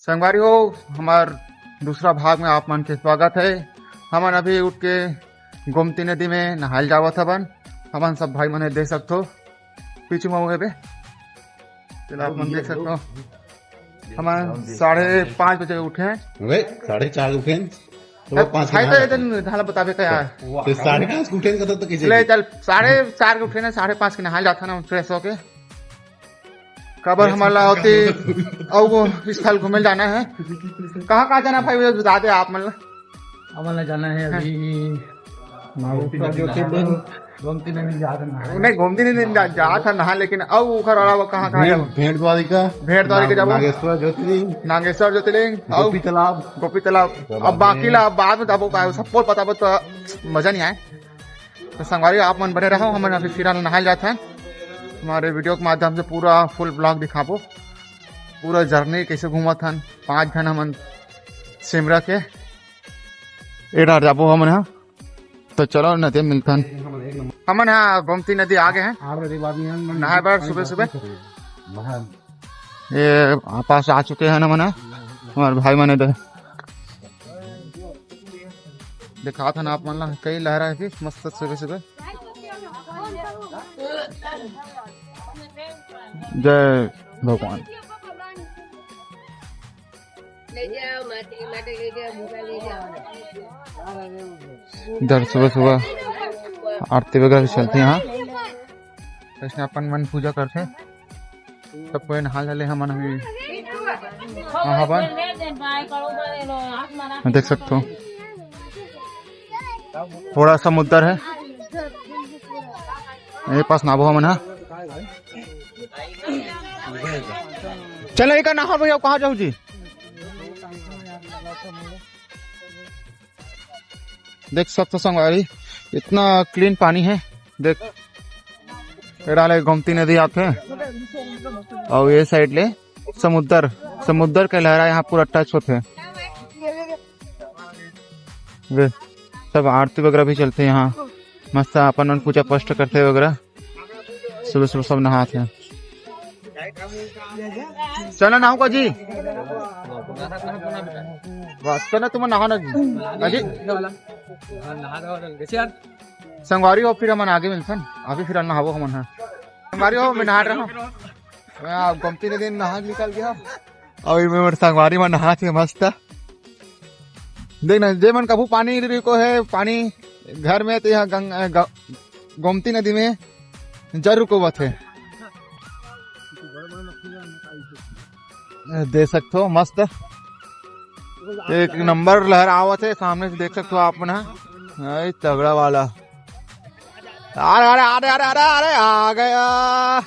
संगवारी हो, हमार दूसरा भाग में आप मन के स्वागत है। हमन अभी उठ के गोमती नदी में नहाल जावत हवन। हमन सब भाई मन देख सकते हो पीछू में पे चलो आप मन देख सकते हो। हम 5:30 बजे उठे हैं। 4:30 उठे तो 5 ढाला बतावे क्या है। 5:30 उठे तो चल 4:30 के उठे ना 5:30 के नहाल जाता ना फ्रेश होके। कबर हमारा होती और वो स्थल घूमे जाना है। कहाँ कहाँ जाना भाई बता दे आप मतलब। हमारा जाना है अभी गोमती नदी नहीं गोमती नहीं जा था नहा, लेकिन अब उखर वाला कहाँ कहाँ भेड़ द्वारिका जाओ, नागेश्वर ज्योतिर्लिंग गोपी तालाब। अब बाकी ला बाद में तब सबको पता तो मजा नहीं आए। तो संगवारी आप मन बने रहो। हम अभी फिर नहाल जाते हैं। हमारे वीडियो के माध्यम से पूरा फुल ब्लॉग दिखाबो, पूरा जर्नी कैसे घूमा था। 5 जन हमन सिमरा के एडार जाबो हमन यहाँ। तो चलो नदी मिलता हमन यहाँ गोमती नदी आ गए हैं नहाए बार सुबह सुबह। ये पास आ चुके हैं हमन। हमारे भाई मैंने दिखा था ना आप मन कई लहरा थी मस्त सुबह सुबह। जय भगवान। इधर सुबह सुबह आरती वगैरह चलती है। यहाँ कृष्ण अपन मन पूजा करते सब कोई नहा ले हमन अभी देख सकते हो। थोड़ा समुद्र है मेरे पास नाबो हमन। चलो एक नहा भैया कहाँ जाऊ जी। देख सकते संगवारी इतना क्लीन पानी है। देख डाले गोमती नदी आते हैं और ये साइड ले समुद्र के लहरा यहाँ पूरा टच होते हैं। सब आरती वगैरह भी चलते हैं यहाँ। मस्त अपन पूजा पाठ करते वगैरह सुबह सुबह सब नहाते हैं। चलो नहाऊंगा जी बस ना तुम नहाना जी संगवारी हो। फिर हम आगे मिलते अभी फिर नहावो हम संगवारी हो। मैं नहा रहा हूँ गोमती नदी नहा निकल गया और मैं संगवारी में नहा थे मस्त। देखना जे मन कभू पानी को है पानी घर में तो यहाँ गोमती नदी में जरूर को बत है। देख सकते हो मस्त एक नंबर लहर आवत है सामने से। देख सकते हो आप ना तगड़ा वाला। अरे अरे अरे अरे अरे अरे आ गया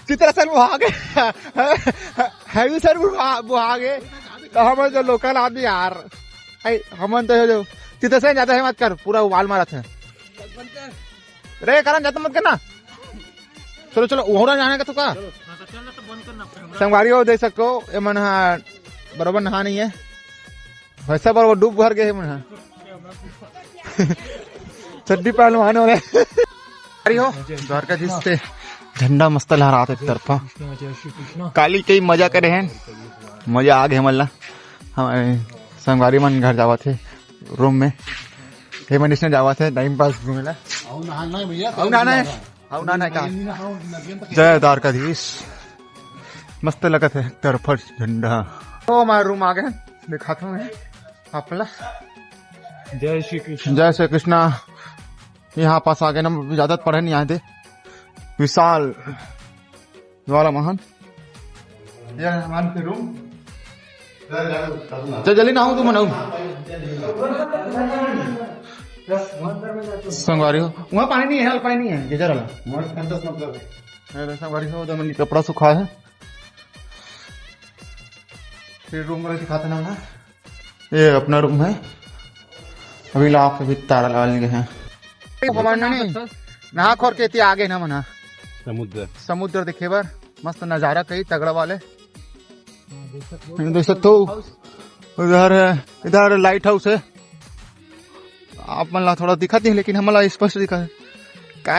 चित्र सर बुहा गए हैवी सर बुहा गए। तो हम जो लोकल आदमी यार हमन तो जो चित्र से जाता है मत कर पूरा उबाल मारा था रे कारण जाता मत करना। चलो चलो वहाँ जाने का तो का संगवारी हो देख सकते हो। ये मन बराबर नहा नहीं है वैसा बराबर डूब भर गए मन चड्डी पहलवान हो रहे हो। द्वारकाधीश से झंडा मस्त लहरा एक तरफा काली कई मजा करे हैं। मजा आ गए मल्ला। हमारे संगवारी मन घर जावा थे रूम में हेमनिश ने जावा थे टाइम पास घूमेला। जय द्वारकाधीश मस्त लगत है तरफा झंडा। तो हमारे रूम आ गए दिखाता हूँ आपला। जय श्री कृष्ण जय श्री कृष्णा। यहाँ पास आ गए ना ज्यादा पढ़े नहीं आए थे। विशाल द्वारा महान यह हमारे रूम जल्दी ना हूँ तुम मनाऊ संगवारी हो। वहाँ पानी नहीं है पानी नहीं है गेजर वाला संगवारी हो। तो मैंने कपड़ा सुखा है फिर रूम में दिखाते ना। ये अपना रूम है अभी ला के तारा लगा गए हैं। नहा खोर के आगे ना मना समुद्र दिखे बार मस्त नजारा कई तगड़ा वाले देख सकते हो। इधर लाइट हाउस है आप मन थोड़ा दिखती है लेकिन हमला स्पष्ट दिखा है क्या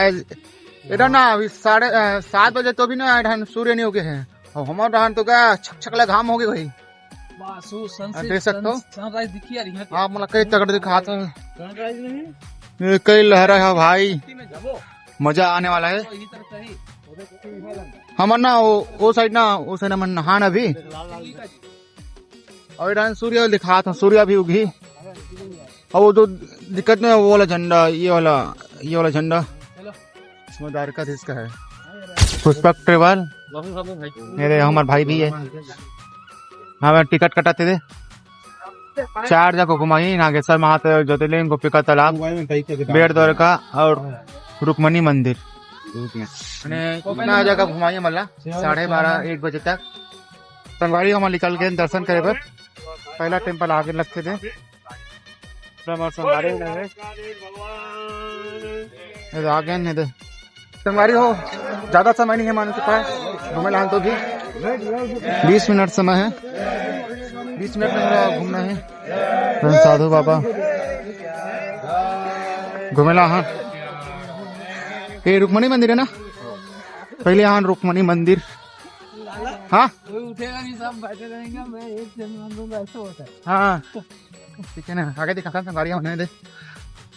इधर ना अभी 7:30 बजे तो भी ना सूर्य नहीं हो गए हैं और हमारे तो क्या छक छक घाम हो गए भाई देख सकते हो सनराइज दिखी यार यहाँ आप मतलब कई तगड़ दिखाते हैं सनराइज नहीं ये कई लहरा है भाई मजा आने वाला है इसी तरह सही हमर ना वो साइड ना मन नहान अभी और डांस सूर्य दिखा था सूर्य भी उगी और वो जो दिक्कत में वो वाला झंडा ये वाला झंडा समझदार का इसका है पुष्पक ट्रेवल मेरे हमारे भाई भी है हमें टिकट कटाते थे 4 जगह घुमाई नागेश्वर महादेव ज्योतिर्लिंग गोपिका तालाब बेट द्वारका और रुक्मणी मंदिर इतना जगह घुमाई मतलब 12:30-1 बजे तक संगवारी हम निकल गए दर्शन करे पर पहला टेम्पल आगे लगते थे आगे नहीं संगवारी हो ज्यादा समय नहीं है मानो के पास घूमे लान तो भी 20 मिनट समय है 20 मिनट में घूमना है साधु बाबा घूमेला हाँ ये रुक्मणी मंदिर है ना पहले यहाँ रुक्मणी मंदिर हाँ कोई उठेगा नहीं सब बैठे रहेंगे मैं एक जन दूंगा ऐसा होता है हाँ ठीक है ना आगे दिखा गाड़ियाँ होने दे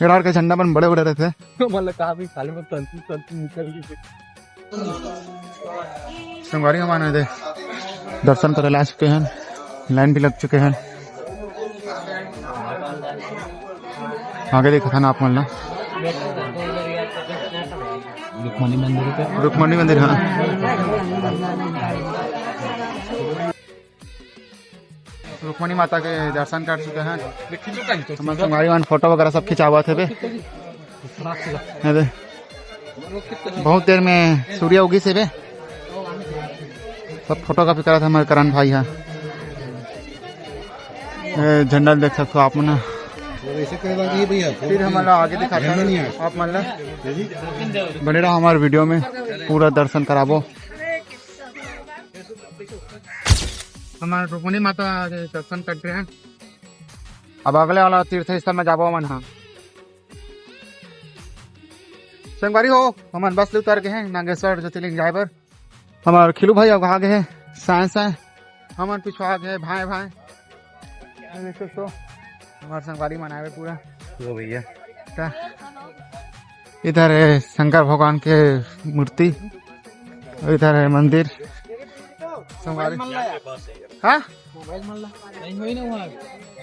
यार के झंडा बन बड़े बड़े रहते हैं मतलब कहा भी खाली में तंतु निकल गई संगवारी माने दे दर्शन करे ला चुके हैं लाइन भी लग चुके हैं आगे देखा था ना आप मतलब रुक्मणी मंदिर हाँ रुक्मणी माता के दर्शन कर चुके हैं संगवारी मान फोटो वगैरह सब खिंचा हुआ थे बे बहुत देर में सूर्य उगी से बे सब फोटोग्राफी करा था हमारे करण भाई यहाँ झंडा देख सकते हो आप ना फिर हमारा आगे दिखाते हैं आप मतलब बने रहो हमारे वीडियो में पूरा दर्शन कराबो हमारे रुक्मणी माता दर्शन करते हैं अब अगले वाला तीर्थ स्थल में जाबो मन हाँ संगवारी हो हमारे बस ले उतर गए हैं नागेश्वर ज्योतिर्लिंग जाए पर हमारे खिलू भाई अब आगे है साइंस है हमारे पीछे आगे है भाई देख सकते हो हमारे संगवारी मनाए हुए पूरा वो भैया इधर है शंकर भगवान के मूर्ति इधर है मंदिर संगवारी हाँ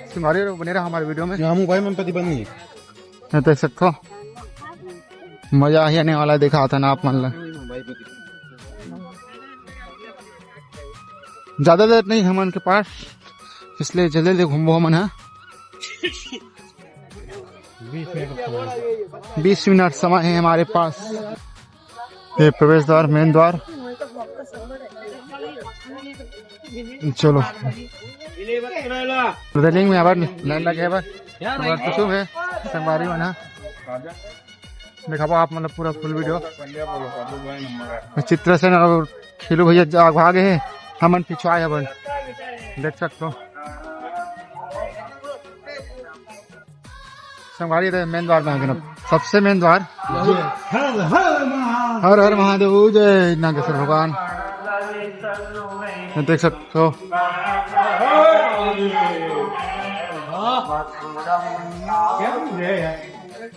संगवारी बने रहा हमारे वीडियो में मोबाइल में प्रतिबंध नहीं देख सकते हो मजा ही आने वाला देखा था ना आप मान लो ज्यादा देर नहीं हम उनके पास इसलिए जल्दी जल्दी घूमो मन है 20 मिनट समय है हमारे पास ये प्रवेश द्वार मेन द्वार चलो ज्योतिर्लिंग में आबाद लाइन लगे कुछ है संगवारी बना देखा आप मतलब पूरा फुल वीडियो चित्र से और खिलू भैया आगे है हमन पिछुआ है बन देख सकते हो संगवारी मेन द्वार में आगे ना सबसे मेन द्वार हर हर महादेव जय नागेश्वर भगवान देख सकते हो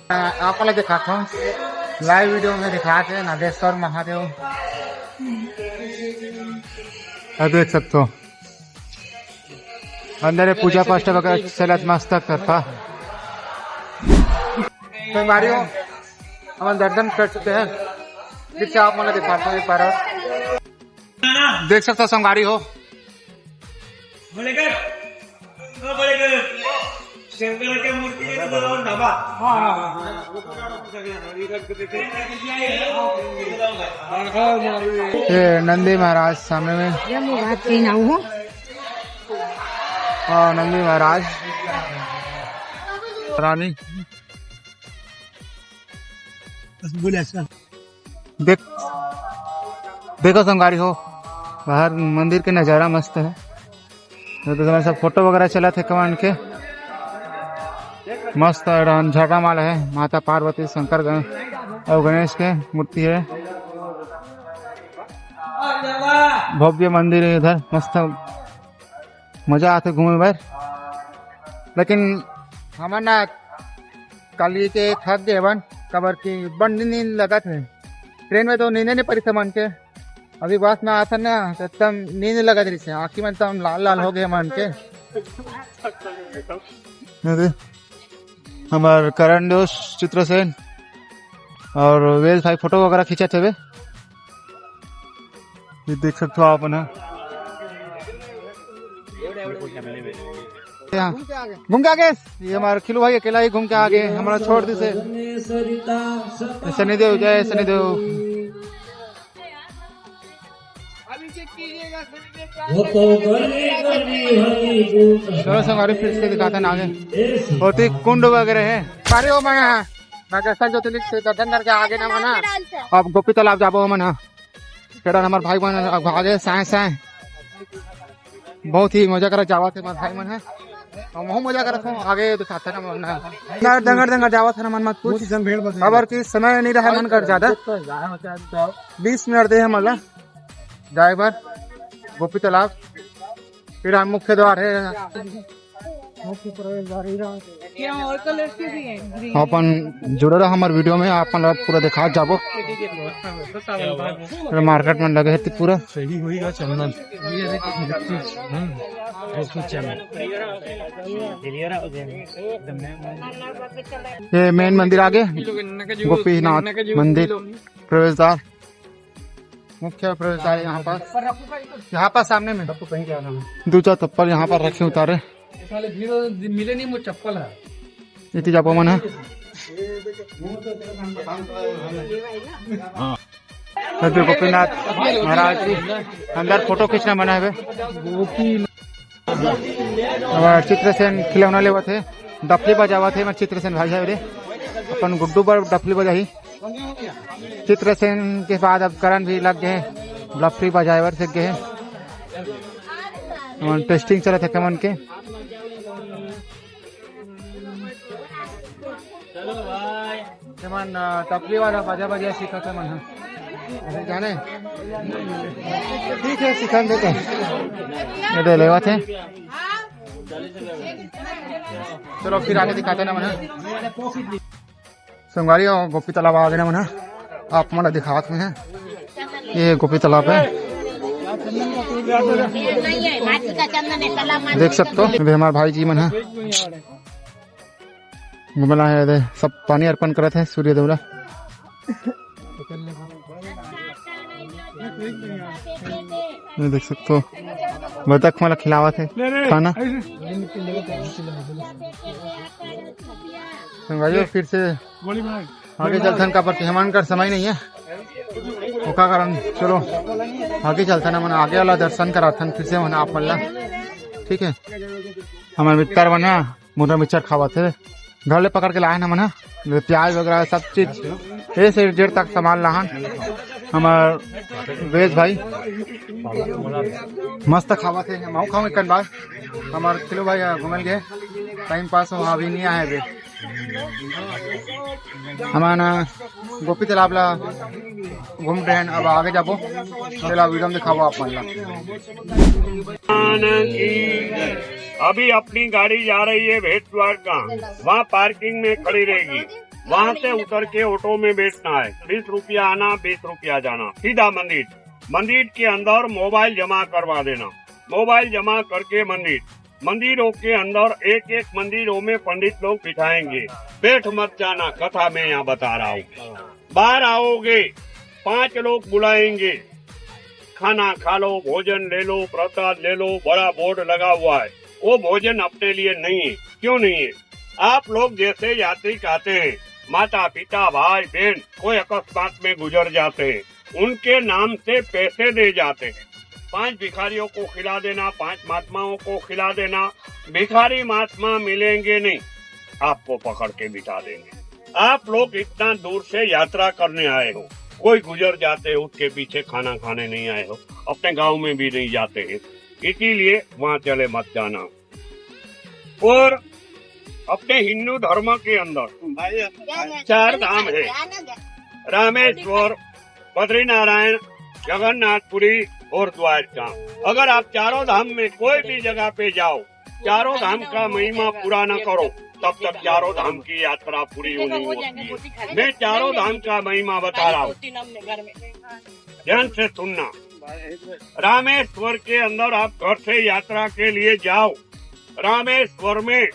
आप वाला दिखाता हूँ लाइव वीडियो में दिखाते नागेश्वर महादेव देख सकते हो अंदर पूजा पाठ वगैरह चलत मस्तक करता संगवारी हो हम दर्शन कर चुके हैं फिर से आप मतलब दिखाते हो एक बार देख सकते हो संगवारी हो शंकर के मूर्ति के ढाबा ये नंदी महाराज सामने में हाँ नंदी महाराज रानी देख देखो संगवारी हो बाहर मंदिर के नज़ारा मस्त है तो सब फोटो वगैरह चला थे कमान के मस्त झरना माला है माता पार्वती शंकर और गणेश के मूर्ति है भव्य मंदिर है इधर मस्त मजा आते घूमे बार, लेकिन हमारे ना कल के थक गए बन कबर की बंद नींद लगा थे ट्रेन में, तो नींद नहीं पड़ी मन के। अभी बस में आता ना तो एकदम नींद लगा रही थी, आँखी में एकदम लाल लाल हो गए मन के। हमारे करण दोस्त चित्रसेन और वेद भाई फोटो वगैरह खींचा थे, ये देख सकते हो आप ना। घूम के आगे ये हमारे खिलू भाई अकेला ही घूम के आगे, हमारा छोड़ दी से शनिदेव, जय शनिदेव। चलो हमारे फिर से दिखाते ना आगे, बहुत ही कुंड वगैरह है सारे हो मना ज्योतिर्लिंग से दर्शन करके आगे ना मना। अब गोपी तालाब जाबो मना, केड़ा हमारे भाई बहन आगे साए साए बहुत ही मजा कर जावा थे भाई मन है, हम मजा करत हूँ आगे दिखाते ना मन दंगर दंगर जावा था मन मत पूछ। खबर की समय नहीं रहा मन कर ज्यादा 20 मिनट दे हमला ड्राइवर गोपी तालाब, फिर हम मुख्य द्वार है अपन जुड़े रहा हमारे वीडियो में, आप पूरा दिखा जाबो। मार्केट में लगे है पूरा सही होगा चंदन ये मेन मंदिर आगे गोपीनाथ मंदिर प्रवेश द्वार, मुख्य प्रवेश द्वार यहाँ पर सामने में दो चार चप्पल यहाँ पर रखे उतारे मिले नहीं वो चप्पल है इतनी जापो मन है। गोपीनाथ महाराज जी अंदर फोटो खींचना मना है। चित्रसेन खिलौना लेवा थे, डफली बजावा थे, मैं चित्रसेन भाई है रे अपन गुड्डू पर डफली बजाई। चित्रसेन के बाद अब करण भी लग गए डफली बजाए सीख गए, टेस्टिंग चला थे कमन के। टपली वाला बजा बजा सीखा था मन जाने, ठीक है सिखा देते ये लेवा थे। चलो फिर आगे दिखाते ना मना संगवारी और गोपी तालाब आगे ना मना आप हमारा दिखाते हैं। ये गोपी तालाब है, देख सकते हो हमारे भाई जी मन है घुमला है, सब पानी अर्पण करे थे सूर्य देवला। देख सकते हो बतख वाला खिलावा थे खाना। फिर से आगे चलथन का पर हेमान का समय नहीं है उसका कारण, चलो आगे चलता ना मना आगे वाला दर्शन कराथन फिर से मना आप मल्ला। ठीक है हमारे मित्र बना मुर्रा मिक्सर खावा थे, घर ले पकड़ के लाए ना मना, प्याज वगैरह सब चीज ए से जेड़ तक सामान लाहन। हमार वेज भाई मस्त खावा थे, माऊ खाऊ एक बार हमार खिलो भाई घूमल गए टाइम पास हो अभी नहीं आए वे। हमारा गोपी तालाब ला घूम रहे हैं, अब आगे जाबो चला वीडियो में दिखाओ आप मान। अभी अपनी गाड़ी जा रही है भेट द्वारका, वहाँ पार्किंग में खड़ी रहेगी, वहाँ से उतर के ऑटो में बैठना है। 20 रुपया आना 20 रुपया जाना, सीधा मंदिर। मंदिर के अंदर मोबाइल जमा करवा देना, मोबाइल जमा करके मंदिरों के अंदर एक एक मंदिरों में पंडित लोग बिठाएंगे। बैठ मत जाना, कथा में यहाँ बता रहा हूँ। बाहर आओगे 5 लोग बुलाएंगे, खाना खा लो, भोजन ले लो, प्रसाद ले लो, बड़ा बोर्ड लगा हुआ है। वो भोजन अपने लिए नहीं है। क्यों नहीं है? आप लोग जैसे यात्री आते हैं, माता पिता भाई बहन कोई अकस्मात में गुजर जाते हैं, उनके नाम से पैसे दे जाते हैं। 5 भिखारियों को खिला देना, 5 महात्माओं को खिला देना। भिखारी महात्मा मिलेंगे नहीं, आपको पकड़ के बिठा देंगे। आप लोग इतना दूर से यात्रा करने आए हो, कोई गुजर जाते हो, उसके पीछे खाना खाने नहीं आए हो, अपने गांव में भी नहीं जाते हैं, इसीलिए वहाँ चले मत जाना। और अपने हिंदू धर्म के अंदर 4 धाम है, रामेश्वर, बद्रीनारायण, जगन्नाथपुरी, और द्वारका। अगर आप चारों धाम में कोई भी जगह पे जाओ, चारों धाम का महिमा पूरा न करो, तब तक चारों धाम की यात्रा पूरी नहीं होती है। मैं चारों धाम का महिमा बता रहा हूँ, ध्यान से सुनना। रामेश्वर के अंदर आप घर से यात्रा के लिए जाओ। रामेश्वर में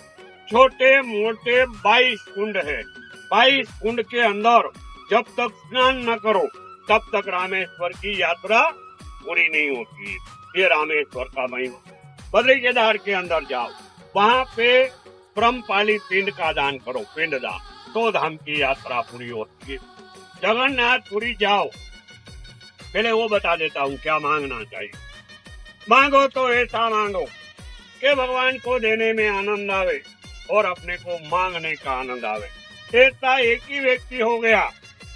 छोटे मोटे 22 कुंड है। 22 कुंड के अंदर जब तक स्नान न करो तब तक रामेश्वर की यात्रा पूरी नहीं होती। ये रामेश्वर का महिमा। बद्री केदार के अंदर जाओ, वहाँ पे ब्रह्मपाली पिंड का दान करो, पिंड दान, तो धाम की यात्रा पूरी होती है। जगन्नाथपुरी जाओ, पहले वो बता देता हूँ क्या मांगना चाहिए। मांगो तो ऐसा मांगो कि भगवान को देने में आनंद आवे और अपने को मांगने का आनंद आवे। ऐसा एक ही व्यक्ति हो गया,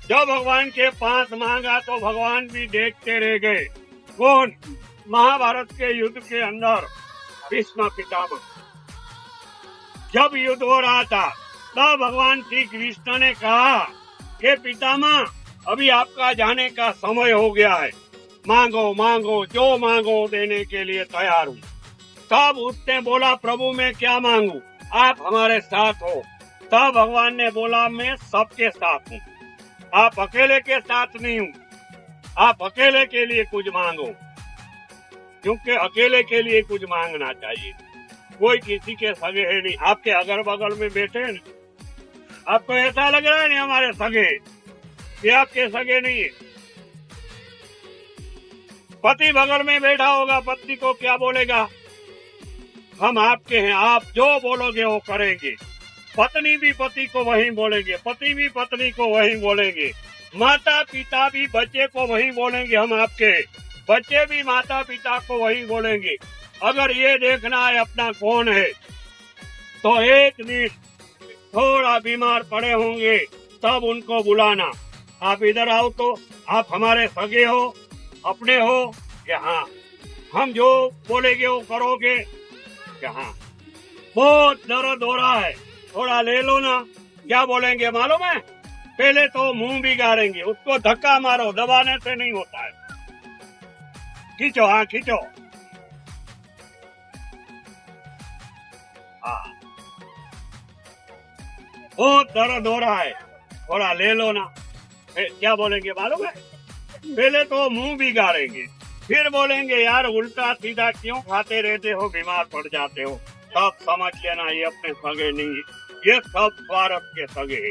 जब भगवान के पास मांगा तो भगवान भी देखते रह गए। कौन? महाभारत के युद्ध के अंदर भीष्म पितामह, जब युद्ध हो रहा था तब भगवान श्री कृष्ण ने कहा कि पितामह अभी आपका जाने का समय हो गया है, मांगो मांगो, जो मांगो देने के लिए तैयार हूँ। तब उसने बोला प्रभु मैं क्या मांगू, आप हमारे साथ हो। तब भगवान ने बोला मैं सबके साथ हूँ, आप अकेले के साथ नहीं हूँ। आप अकेले के लिए कुछ मांगो, क्योंकि अकेले के लिए कुछ मांगना चाहिए। कोई किसी के सगे है नहीं। आपके अगल बगल में बैठे हैं, आपको ऐसा लग रहा है नहीं हमारे सगे, ये आपके सगे नहीं है। पति बगल में बैठा होगा, पत्नी को क्या बोलेगा, हम आपके हैं, आप जो बोलोगे वो करेंगे। पत्नी भी पति को वही बोलेंगे, पति भी पत्नी को वही बोलेंगे, माता पिता भी बच्चे को वही बोलेंगे हम आपके, बच्चे भी माता पिता को वही बोलेंगे। अगर ये देखना है अपना कौन है, तो एक दिन थोड़ा बीमार पड़े होंगे तब उनको बुलाना, आप इधर आओ तो आप हमारे सगे हो, अपने हो कि हाँ हम जो बोलेंगे वो करोगे कि हाँ। बहुत दर्द हो रहा है, थोड़ा ले लो ना। क्या बोलेंगे मालूम है, पहले तो मुंह बिगाड़ेंगे, उसको धक्का मारो, दबाने से नहीं होता है। खींचो, हाँ खींचो, हाँ बहुत दर्द हो रहा है, थोड़ा ले लो ना। क्या बोलेंगे मालूम है, पहले तो मुंह बिगाड़ेंगे, फिर बोलेंगे यार उल्टा सीधा क्यों खाते रहते हो, बीमार पड़ जाते हो। तब समझ लेना ये अपने सगे नहीं, ये सब स्वार्थ के सगे है।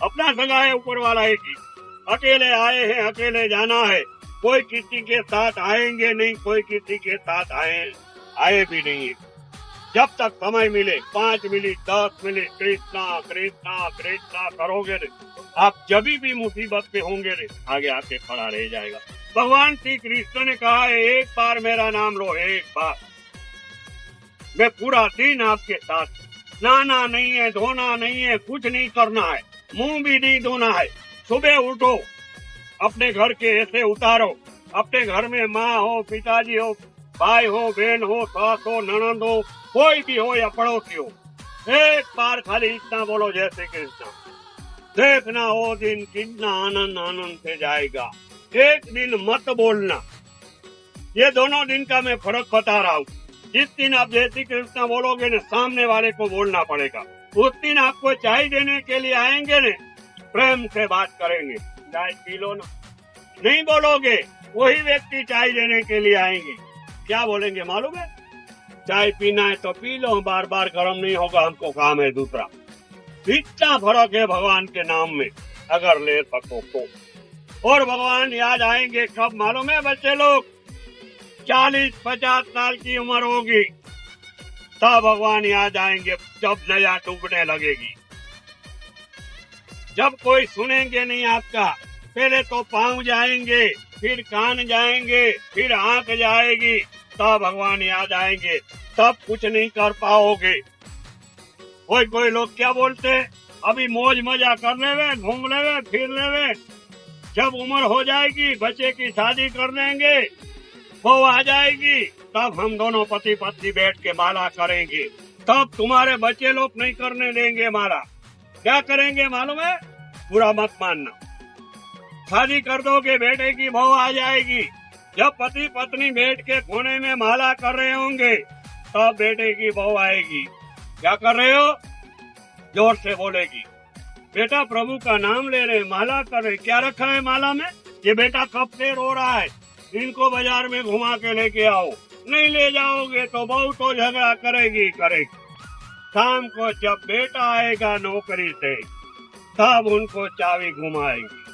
अपना सगा है ऊपर वाला एक ही। अकेले आए हैं, अकेले जाना है, कोई किसी के साथ आएंगे नहीं, कोई किसी के साथ आए भी नहीं। जब तक समय मिले, 5 मिनट 10 मिनट कृष्णा कृष्णा कृष्णा करोगे रे, आप जब भी मुसीबत पे होंगे रे, आगे आके खड़ा रह जाएगा। भगवान श्री कृष्ण ने कहा है एक बार मेरा नाम लो, एक बार, मैं पूरा दिन आपके साथ। नहाना नहीं है, धोना नहीं है, कुछ नहीं करना है, मुंह भी नहीं धोना है। सुबह उठो, अपने घर के ऐसे उतारो, अपने घर में माँ हो, पिताजी हो, भाई हो, बहन हो, सास हो, ननद हो, कोई भी हो या पड़ोसी हो, एक बार खाली इतना बोलो जय श्री कृष्ण। देखना वो दिन कितना आनंद आनंद से जाएगा। एक दिन मत बोलना, ये दोनों दिन का मैं फर्क बता रहा हूँ। जिस दिन आप जय श्री कृष्ण बोलोगे न, सामने वाले को बोलना पड़ेगा। उस दिन आपको चाय देने के लिए आएंगे न, प्रेम से बात करेंगे, चाय पी लो ना। नहीं बोलोगे, वही व्यक्ति चाय देने के लिए आएंगे, क्या बोलेंगे मालूम है, चाय पीना है तो पी लो, बार बार गर्म नहीं होगा, हमको काम है दूसरा। इतना फर्क है भगवान के नाम में, अगर ले सको तो। और भगवान याद आएंगे कब मालूम है बच्चे लोग, 40-50 साल की उम्र होगी तब भगवान याद आएंगे, जब नया डूबने लगेगी, जब कोई सुनेंगे नहीं आपका। पहले तो पाँव जाएंगे, फिर कान जाएंगे, फिर आंख जाएगी, तब भगवान याद आएंगे, तब कुछ नहीं कर पाओगे। कोई लोग क्या बोलते हैं, अभी मौज मजा कर लेवे, घूम लेवे, फिर लेवे, जब उम्र हो जाएगी बच्चे की शादी कर देंगे, वो आ जाएगी, तब हम दोनों पति पत्नी बैठ के माला करेंगे, तब तुम्हारे बच्चे लोग नहीं करने देंगे माला। क्या करेंगे मालूम है, बुरा मत मानना, शादी कर दोगे, बेटे की बहू आ जाएगी, जब पति पत्नी बैठ के कोने में माला कर रहे होंगे तब बेटे की बहू आएगी। क्या कर रहे हो? जोर से बोलेगी। बेटा प्रभु का नाम ले रहे, माला कर रहे। क्या रखा है माला में? ये बेटा कब से रो रहा है, इनको बाजार में घुमा के लेके आओ। नहीं ले जाओगे तो बहू तो झगड़ा करेगी। शाम को जब बेटा आएगा नौकरी से तब उनको चाबी घुमाएंगी।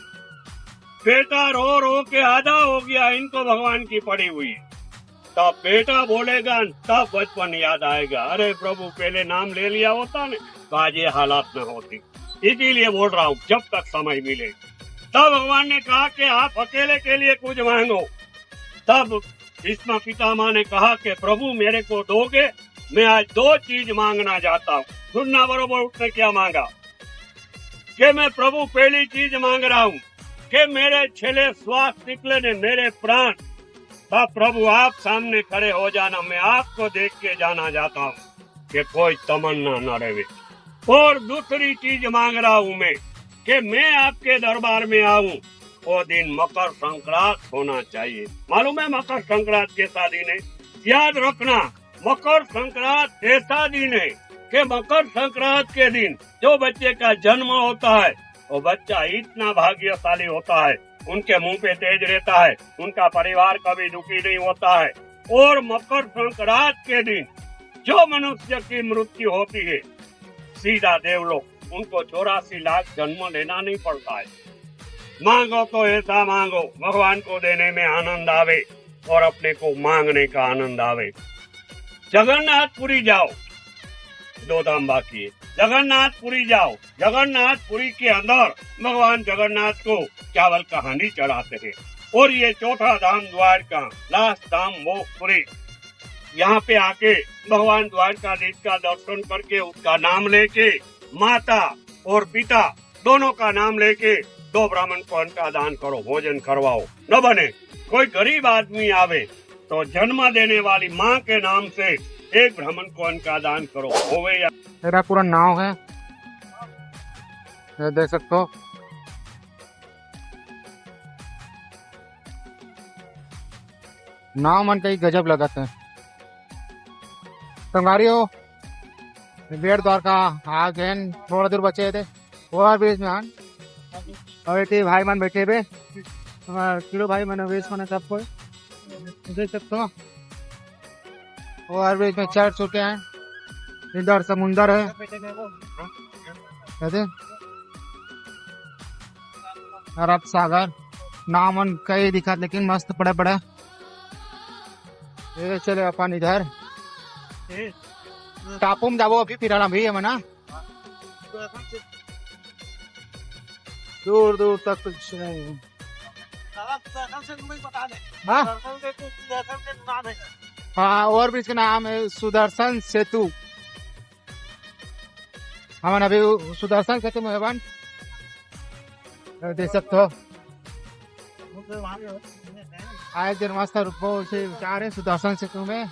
बेटा रो रो के आधा हो गया, इनको भगवान की पड़ी हुई। तब बेटा बोलेगा, तब बचपन याद आएगा। अरे प्रभु पहले नाम ले लिया होता ने तो आज ये हालात न होती। इसीलिए बोल रहा हूँ जब तक समय मिले। तब भगवान ने कहा कि आप अकेले के लिए कुछ मांगो। तब भीष्म पितामह ने कहा कि प्रभु मेरे को दोगे, मैं आज 2 चीज मांगना चाहता हूँ। सुनना बरोबर। उसने क्या मांगा कि मैं प्रभु पहली चीज मांग रहा हूँ कि मेरे छेले श्वास निकले ने मेरे प्राण। तब प्रभु आप सामने खड़े हो जाना, मैं आपको देख के जाना चाहता हूँ कि कोई तमन्ना न रहे। और दूसरी चीज मांग रहा हूँ मैं कि मैं आपके दरबार में आऊँ। वो दिन मकर संक्रांत होना चाहिए। मालूम है मकर संक्रांत कैसा दिन है? याद रखना, मकर संक्रांत ऐसा दिन है कि मकर संक्रांत के दिन जो बच्चे का जन्म होता है वो बच्चा इतना भाग्यशाली होता है, उनके मुंह पे तेज रहता है, उनका परिवार कभी दुखी नहीं होता है। और मकर संक्रांत के दिन जो मनुष्य की मृत्यु होती है सीधा देवलोक, उनको 84 लाख जन्म लेना नहीं पड़ता है। मांगो तो ऐसा मांगो भगवान को देने में आनंद आवे और अपने को मांगने का आनंद आवे। जगन्नाथपुरी जाओ, 2 धाम बाकी है। जगन्नाथपुरी जाओ, जगन्नाथपुरी के अंदर भगवान जगन्नाथ को चावल का हांडी चढ़ाते हैं। और ये 4था धाम द्वारका, लास्ट धाम मोक्षपुरी। यहाँ पे आके भगवान द्वारकाधीश का दर्शन करके उसका नाम लेके माता और पिता दोनों का नाम लेके 2 ब्राह्मण को अन्न का दान करो, भोजन करवाओ। न बने कोई गरीब आदमी आवे तो जन्म देने वाली माँ के नाम से 1 ब्राह्मण को अन्न का दान करो। होवे या मेरा पूरा नाव है, ये देख सकते हो। नाव मन कहीं गजब लगाते हैं। संगारियों बेड़ द्वारका आ गए, थोड़ा दूर बचे थे और बीच में आन और ये भाई मन बैठे हुए किलो भाई मैंने वेश मैंने सबको देख सकते हो। और बीच में चढ़ चुके हैं। इधर समुंदर है, अरब सागर। नामन कई दिखा लेकिन मस्त पड़े पड़े। ये चले अपन इधर टापू में जाओ। अभी फिर भी है मना दूर दूर तक कुछ नहीं। हाँ, और भी इसका नाम है सुदर्शन सेतु। हम अभी सुदर्शन सेतु में बन देख सकते हो। आए दिन मस्त रुको से जा रहे सुदर्शन सेतु में।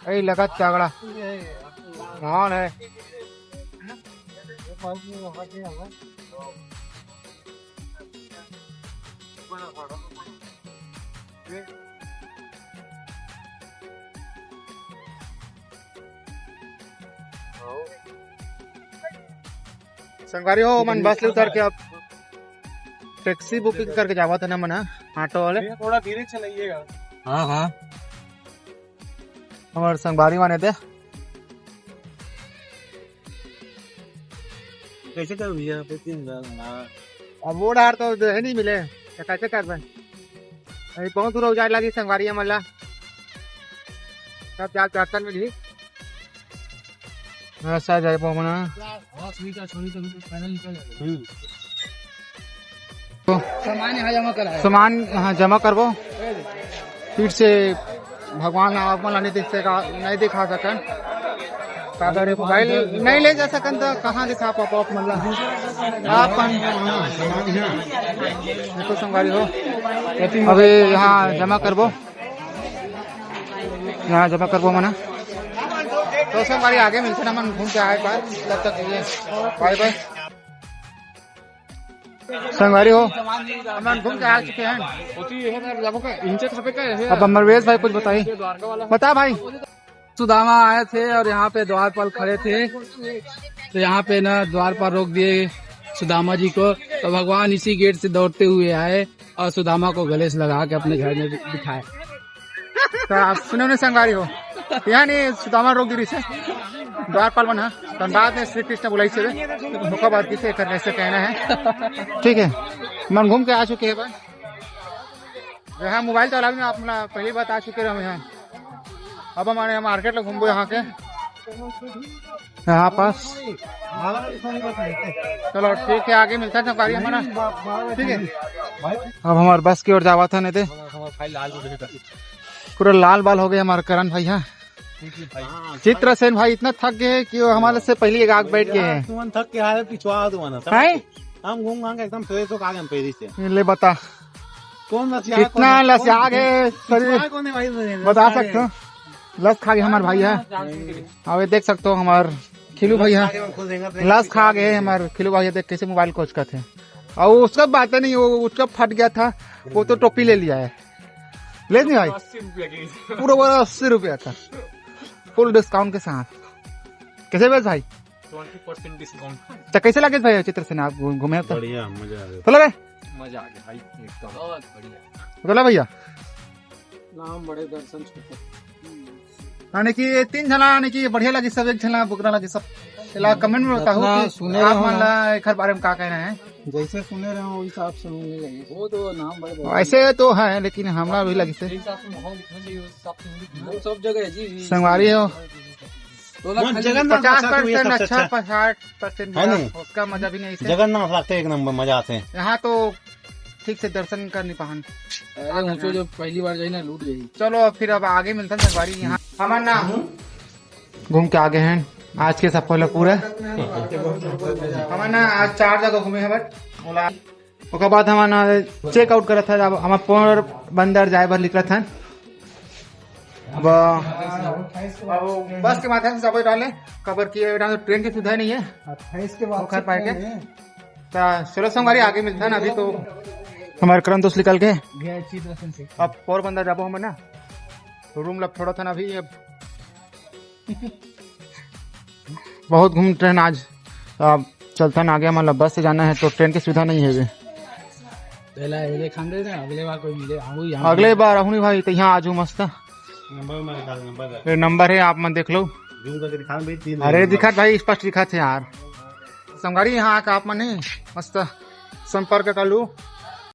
यही लगा तगड़ा कौन है। संगारी हो मन बस ले उतर के अब टैक्सी बुकिंग करके जावा था ना मना ऑटो वाले। थोड़ा धीरे चलाइएगा। हाँ हाँ हमारे संगवारी माने थे। कैसे कर भैया अब वो डार तो है नहीं मिले कैसे कर पाए। अभी बहुत दूर हो जाए लगी संगवारी मल्ला सब 4 दर्शन मिली ऐसा जाए मना सामान यहाँ जमा करवो। फिर से भगवान नहीं दिखा सकन मोबाइल नहीं ले जा सकन तो कहाँ दिखा पापा मतलब आप देखो संगारी हो। अभी यहाँ जमा करवो, यहाँ जमा करवो मना तो संगारी आगे मिलते ना मन घूम के आए बार तब तक ये बाय बाय। संगवारी हो हम घूम के आ चुके हैं। अब अमरवेश भाई कुछ बताइए, बता भाई। सुदामा आए थे और यहाँ पे द्वारपाल खड़े थे, तो यहाँ पे ना द्वारपाल रोक दिए सुदामा जी को, तो भगवान इसी गेट से दौड़ते हुए आए और सुदामा को गले से लगा के अपने घर में बिठाए। तो आप सुने नहीं संगवारी हो, यहाँ नहीं सुदामा रोक दी से द्वारपाल बना धनबाद में श्री कृष्ण बुलाई से मुखाबाद की से ऐसे कहना है। ठीक है, मन घूम के आ चुके हैं भाई। यहाँ मोबाइल तो अलाउ नहीं, आप पहली बात आ चुके हैं हम यहाँ। अब हमारे यहाँ मार्केट में घूमो यहाँ के यहाँ पास। चलो ठीक है, आगे मिलता है संगवारी हमारा। ठीक है, अब हमारे बस की ओर जावा था नहीं थे, पूरा लाल बाल हो गया हमारा करण भाई। यहाँ चित्रसेन भाई इतना थक गए कि वो हमारे से पहले एक आग बैठ गए हैं। तुम थक के हाल पिछवा तुम्हारा हैं? हम घूम घाम के एकदम फ्रेश हो आ गए पेरी से। ले बता कौन लसिया कितना लसिया गए शरीर कौन है भाई? बता सकते हो? लस खा गए हमारे भाई है। अब ये देख सकते हो हमारे खिलू भाई है, लस खा गए हमारे खिलू भाई। देख कैसे मोबाइल कोच का थे, और उसका बात नहीं, वो उसका फट गया था, वो तो टोपी ले लिया है। ले नहीं भाई, पूरा वो 80 रुपया था फुल डिस्काउंट के साथ। कैसे बेच भाई? 20% डिस्काउंट। तो कैसे लगे भाई चित्रसेन आप घूमे तो? बढ़िया, मजा आ गया। तो लगे मजा आ गया भाई, एकदम बहुत बढ़िया। बोला भैया नाम बड़े दर्शन यानी कि 3 जना यानी कि बढ़िया लगी, सब 1 जना बुकरा लगी सब। चला कमेंट में बताओ कि आप मान ला एक बारे में क्या कहना है। जैसे सुने रहे हो हिसाब से वो तो नाम बड़े ऐसे तो है, लेकिन हमारा भी लगी से सब जगह है जी। संगवारी हो जगन्नाथ 50% अच्छा 60% है नहीं? उसका मजा भी नहीं से। जगन्नाथ लगते एक नंबर मजा आते हैं। यहाँ तो ठीक से दर्शन कर नहीं पान। अरे ऊँचो जो पहली बार जाई ना लूट गई। चलो फिर अब आगे मिलता है संगवारी। यहाँ हमारा नाम घूम के आगे हैं आज के सफल पूरा। हमारा ना आज 4 जगह घूमे हैं बट उसके बाद हमारा चेकआउट करा था। अब हमारा पोर बंदर जाए भर लिख रहा था। अब बस के माध्यम से सब डाले कवर किए, तो ट्रेन की सुविधा नहीं है 28 के बाद खा पाए के। चलो संगवारी आगे मिलता है ना। अभी तो हमारे करण दोस्त निकल गए, अब पोरबंदर जाबो हम ना, तो रूम लग थोड़ा था ना। अभी अब बहुत घूम ट्रेन आज अब चलता ना आगे। हमारा बस से जाना है तो ट्रेन की सुविधा नहीं है। अगले बार कोई मिले अगले बार आहू भाई तो यहाँ आजू मस्त नंबर है, आप मन देख लो। अरे दिखा भाई, स्पष्ट दिखा थे यार संगवारी। यहाँ आकर आप मन मस्त संपर्क कर लू।